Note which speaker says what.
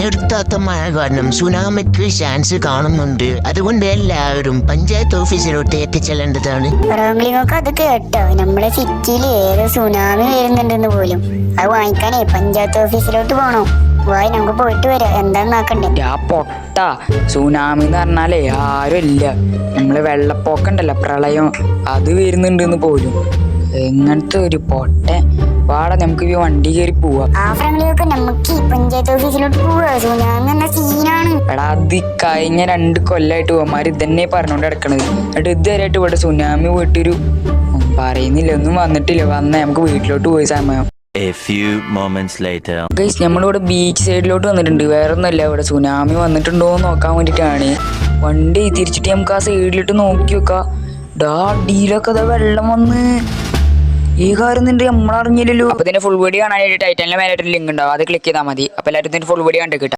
Speaker 1: നിർത്താത്ത മഴ കാരണം സുനാമിക്ക് ചാൻസ് കാണുന്നുണ്ട്. അതുകൊണ്ട് എല്ലാവരും പഞ്ചായത്ത് ഓഫീസിലോട്ട് എത്തിച്ചെല്ലേണ്ടതാണ്.
Speaker 2: റോമിലിങ്ങൾക്ക് അത് കേട്ടോ, നമ്മളെ സിറ്റിയിൽ ഏതോ സുനാമി വരുന്നുണ്ടെന്ന് പോലും. അത് വാങ്ങിക്കാനേ പഞ്ചായത്ത് ഓഫീസിലോട്ട് പോണോ? വായി നമുക്ക് പോയിട്ട് വരാം, എന്താന്ന് നോക്കണ്ടേ.
Speaker 3: പൊട്ട സുനാമി എന്ന് പറഞ്ഞാലേ ആരും ഇല്ല. നമ്മള് വെള്ളപ്പൊക്കണ്ടല്ലോ, പ്രളയം, അത് വരുന്നുണ്ടെന്ന് പോലും. എങ്ങനത്തെ ഒരു പൊട്ട വാട. നമുക്ക് ഈ വണ്ടി കയറി പോവാ.
Speaker 2: നമുക്ക് ഈ പഞ്ചായത്ത് ഓഫീസിലോട്ട് പോവാ. സുനാമി എന്ന സീനാണ്.
Speaker 3: എടാ, അത് കഴിഞ്ഞ 2 കൊല്ലായിട്ട് പോമാര് ഇതന്നെ പറഞ്ഞോണ്ട് കിടക്കണത്. എന്നിട്ട് ഇതുവരെയായിട്ട് ഇവിടെ സുനാമി പോയിട്ടൊരു പറയുന്നില്ല, ഒന്നും വന്നിട്ടില്ല. വന്നാ നമുക്ക് വീട്ടിലോട്ട് പോയി സമയം.
Speaker 4: A few moments later.
Speaker 3: Guys, നമ്മളിവിടെ ബീച്ച് സൈഡിലോട്ട് വന്നിട്ടുണ്ട്. വേറെ ഒന്നുമില്ല, ഇവിടെ സുനാമി വന്നിട്ടുണ്ടോ എന്ന് നോക്കാൻ വേണ്ടിയിട്ടാണ്. വണ്ടി തിരിച്ചിട്ട് നമുക്ക് ആ സൈഡിലിട്ട് നോക്കി വെക്കാം. ഡീലൊക്കെ അതാ വെള്ളം വന്ന് ഈ കാര്യം നമ്മളറിഞ്ഞില്ലല്ലോ. അപ്പൊ ഇതിന്റെ ഫുൾ വീഡിയോ കാണാനായിട്ട് ടൈറ്റലിന്റെ മേലായിട്ട് ലിങ്ക് ഉണ്ടാവും, അത് ക്ലിക്ക് ചെയ്താൽ മതി. അപ്പൊ എല്ലാവരും ഇതിന്റെ ഫുൾ വീഡിയോ കണ്ടു കിട്ടാം.